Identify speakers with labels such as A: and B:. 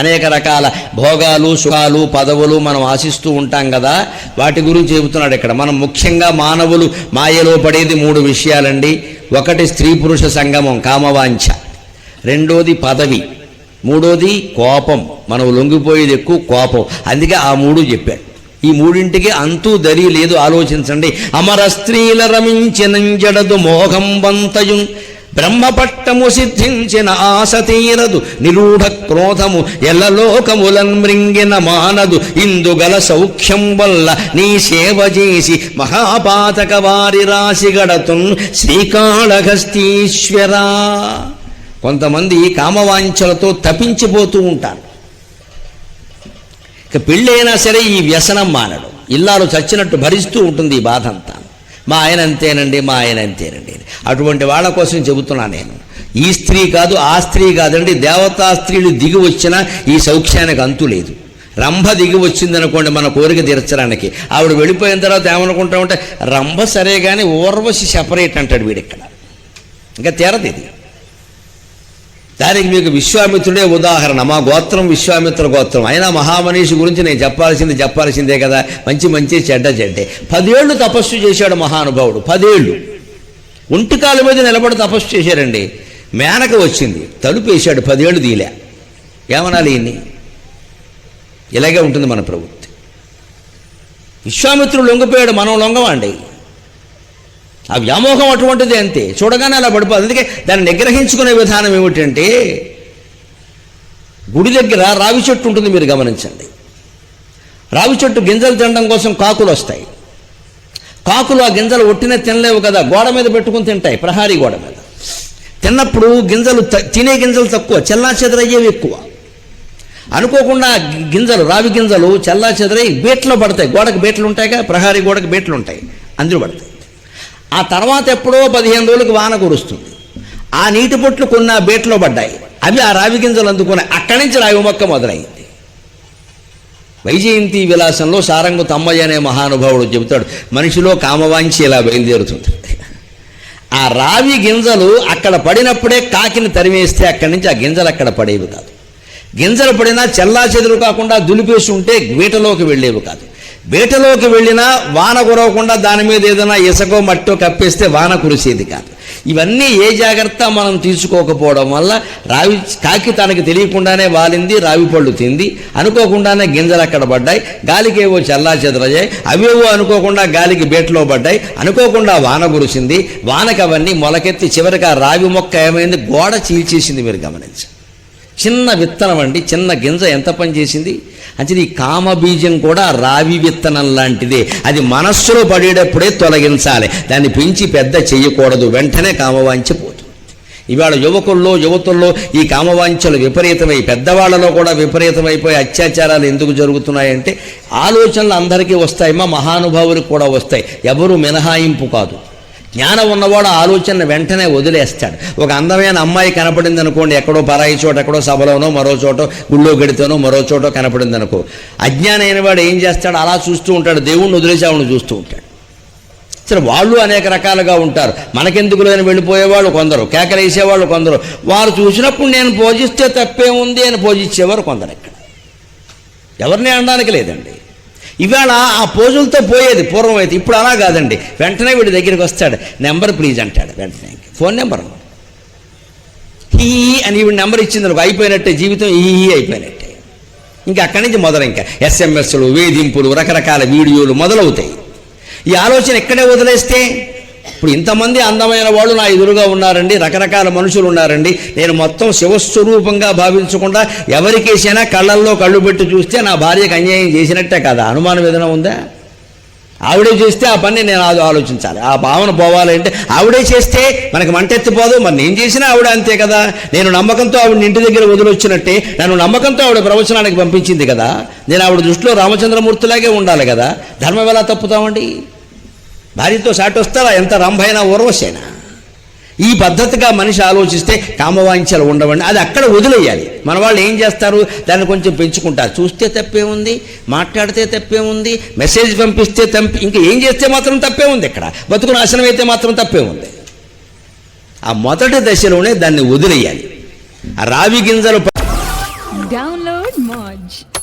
A: అనేక రకాల భోగాలు, సుఖాలు, పదవులు మనం ఆశిస్తూ ఉంటాం కదా, వాటి గురించి చెబుతున్నాడు ఇక్కడ. మనం ముఖ్యంగా మానవులు మాయలో పడేది 3 విషయాలండి. ఒకటి స్త్రీ పురుష సంగమం, కామవాంఛ. రెండోది పదవి. మూడోది కోపం. మనం లొంగిపోయేది ఎక్కువ కోపం. అందుకే ఆ 3 చెప్పాడు. ఈ 3ంటికి అంతూ దరి లేదు. ఆలోచించండి. అమర స్త్రీల రమించినంజడదు మోహం వంతయున్, బ్రహ్మపట్టము సిద్ధించిన ఆశ తీరదు, నిరూఢ క్రోధము ఎల్లలోకములన్ మృంగిన మానదు, ఇందుగల సౌఖ్యం వల్ల నీ సేవ చేసి మహాపాతక వారి రాశి గడతున్ శ్రీకాళహస్తీశ్వరా. కొంతమంది కామవాంఛలతో తపించిపోతూ ఉంటారు. ఇక పెళ్ళైనా సరే ఈ వ్యసనం మానడు. ఇల్లాలు చచ్చినట్టు భరిస్తూ ఉంటుంది ఈ బాధ అంతా. మా ఆయన అంతేనండి, మా ఆయన అంతేనండి. అటువంటి వాళ్ళ కోసం చెబుతున్నా నేను. ఈ స్త్రీ కాదు, ఆ స్త్రీ కాదండి, దేవతా స్త్రీలు దిగి వచ్చినా ఈ సౌఖ్యానికి అంతు లేదు. రంభ దిగి వచ్చిందనుకోండి మన కోరిక తీర్చడానికి, ఆవిడ వెళ్ళిపోయిన తర్వాత ఏమనుకుంటా ఉంటే రంభ సరే కానీ ఊర్వశి సెపరేట్ అంటాడు వీడిక్కడ. ఇంకా తీరదు ఇది. దానికి మీకు విశ్వామిత్రుడే ఉదాహరణ. మా గోత్రం విశ్వామిత్ర గోత్రం. అయినా మహామనీషి గురించి నేను చెప్పాల్సిందే కదా. మంచి చెడ్డే. 10 ఏళ్ళు తపస్సు చేశాడు మహానుభావుడు. 10 ఏళ్ళు ఒంటికాల మీద నిలబడి తపస్సు చేశారండి. మేనక వచ్చింది, తలుపు వేశాడు. 10 ఏళ్ళు దీలే. ఏమనాలి ఇన్ని? ఇలాగే ఉంటుంది మన ప్రవృత్తి. విశ్వామిత్రుడు లొంగిపోయాడు, మనం లొంగమండి. ఆ వ్యామోహం అటువంటిది. అంతే, చూడగానే అలా పడిపోదు. అందుకే దాన్ని నిగ్రహించుకునే విధానం ఏమిటంటే, గుడి దగ్గర రావి చెట్టు ఉంటుంది, మీరు గమనించండి. రావి చెట్టు గింజలు తినడం కోసం కాకులు వస్తాయి. కాకులు ఆ గింజలు ఒట్టినే తినలేవు కదా, గోడ మీద పెట్టుకుని తింటాయి, ప్రహారీ గోడ మీద. తిన్నప్పుడు గింజలు తినే గింజలు తక్కువ, చెల్లా చెదరయ్యేవి ఎక్కువ. అనుకోకుండా గింజలు, రావి గింజలు చెల్లా చెదరై బేట్లో పడతాయి. గోడకు బేట్లు ఉంటాయిగా, ప్రహారీ గోడకు బేట్లు ఉంటాయి, అందులో పడతాయి. ఆ తర్వాత ఎప్పుడో 15 రోజులకు వాన కురుస్తుంది. ఆ నీటి పొట్లు కొన్ని ఆ బేట్లో పడ్డాయి. అవి ఆ రావి గింజలు అందుకున్నాయి. అక్కడి నుంచి రావి మొక్క మొదలైంది. వైజయంతి విలాసంలో సారంగు తమ్మయ్య అనే మహానుభావుడు చెబుతాడు, మనిషిలో కామవాంఛ ఇలా బయలుదేరుతుంది. ఆ రావి గింజలు అక్కడ పడినప్పుడే కాకిని తరిమేస్తే అక్కడి నుంచి ఆ గింజలు అక్కడ పడేవి కాదు. గింజలు పడినా చెల్లా చెదురు కాకుండా దులిపేసి ఉంటే బీటలోకి వెళ్ళేవి కాదు. బేటలోకి వెళ్ళినా వాన కురవకుండా దాని మీద ఏదైనా ఇసుకో మట్టో కప్పేస్తే వాన కురిసేది కాదు. ఇవన్నీ ఏ జాగ్రత్త మనం తీసుకోకపోవడం వల్ల కాకి తనకి తెలియకుండానే వాలింది, రావి పళ్ళు తింది. అనుకోకుండానే గింజలు అక్కడ పడ్డాయి, గాలికి ఏవో చల్లా చెదరయ్యాయి. అవేవో అనుకోకుండా గాలికి బేటలో పడ్డాయి. అనుకోకుండా వాన కురిసింది. వానకి అవన్నీ మొలకెత్తి చివరికి ఆ రావి మొక్క ఏమైంది, గోడ చీల్చేసింది. మీరు గమనించండి. చిన్న విత్తనం అండి, చిన్న గింజ ఎంత పని చేసింది. అంటే ఈ కామబీజం కూడా రావి విత్తనం లాంటిదే. అది మనస్సులో పడేటప్పుడే తొలగించాలి, దాన్ని పెంచి పెద్ద చేయకూడదు. వెంటనే కామవాంఛ పోతుంది. ఇవాళ యువతుల్లో ఈ కామవాంఛలు విపరీతమై, పెద్దవాళ్లలో కూడా విపరీతమైపోయి అత్యాచారాలు ఎందుకు జరుగుతున్నాయంటే ఆలోచనలు అందరికీ వస్తాయమ్మా, మహానుభావులకు కూడా వస్తాయి. ఎవరు మినహాయింపు కాదు. జ్ఞానం ఉన్నవాడు ఆలోచన వెంటనే వదిలేస్తాడు. ఒక అందమైన అమ్మాయి కనపడింది అనుకోండి, ఎక్కడో పరాయి చోట, ఎక్కడో సభలోనో, మరో చోట గుళ్ళో గడితేనో, మరో చోట కనపడింది అనుకో, అజ్ఞానైన వాడు ఏం చేస్తాడు, అలా చూస్తూ ఉంటాడు. దేవుణ్ణి వదిలేసి ఆవిడని చూస్తూ ఉంటాడు. సరే, వాళ్ళు అనేక రకాలుగా ఉంటారు. మనకెందుకు లేని వెళ్ళిపోయేవాళ్ళు కొందరు, కేకలేసేవాళ్ళు కొందరు. వారు చూసినప్పుడు నేను పూజిస్తే తప్పే ఉంది అని పూజించేవారు కొందరు. ఇక్కడ ఎవరిని అనడానికి లేదండి. ఇవాళ ఆ పోజులతో పోయేది పూర్వం అయితే. ఇప్పుడు అలా కాదండి. వెంటనే వీడి దగ్గరికి వస్తాడు, నెంబర్ ప్లీజ్ అంటాడు. వెంటనే ఫోన్ నెంబర్ ఈ అని వీడి నెంబర్ ఇచ్చింది అనుకో, అయిపోయినట్టే జీవితం, ఈ అయిపోయినట్టే. ఇంకా అక్కడి నుంచి ఇంకా SMS లు, వేధింపులు, రకరకాల వీడియోలు మొదలవుతాయి. ఈ ఆలోచన ఎక్కడే వదిలేస్తే, ఇప్పుడు ఇంతమంది అందమైన వాళ్ళు నా ఎదురుగా ఉన్నారండి, రకరకాల మనుషులు ఉన్నారండి, నేను మొత్తం శివస్వరూపంగా భావించకుండా ఎవరికేసైనా కళ్ళల్లో కళ్ళు పెట్టి చూస్తే నా భార్యకు అన్యాయం చేసినట్టే కదా. అనుమానం ఏదైనా ఉందా? ఆవిడే చేస్తే ఆ పని నేను ఆలోచించాలి. ఆ భావన పోవాలంటే ఆవిడే చేస్తే మనకి మంటెత్తిపోదు. మరి నేను చేసినా ఆవిడ అంతే కదా. నేను నమ్మకంతో ఆవిడ ఇంటి దగ్గర వదిలొచ్చినట్టే, నన్ను నమ్మకంతో ఆవిడ ప్రవచనానికి పంపించింది కదా. నేను ఆవిడ దృష్టిలో రామచంద్రమూర్తిలాగే ఉండాలి కదా. ధర్మం ఎలా తప్పుతామండి? భార్యతో సాటి వస్తారా? ఎంత రంభైనా ఊర్వశైనా. ఈ పద్ధతిగా మనిషి ఆలోచిస్తే కామవాంఛలు ఉండవండి. అది అక్కడ వదిలేయాలి. మన వాళ్ళు ఏం చేస్తారు, దాన్ని కొంచెం పెంచుకుంటారు. చూస్తే తప్పే ఉంది, మాట్లాడితే తప్పే ఉంది, మెసేజ్ పంపిస్తే ఇంకా ఏం చేస్తే మాత్రం తప్పే ఉంది. ఇక్కడ బతుకు నాశనం అయితే మాత్రం తప్పే ఉంది. ఆ మొదటి దశలోనే దాన్ని వదిలేయాలి. ఆ రావి గింజలు
B: Download Moj.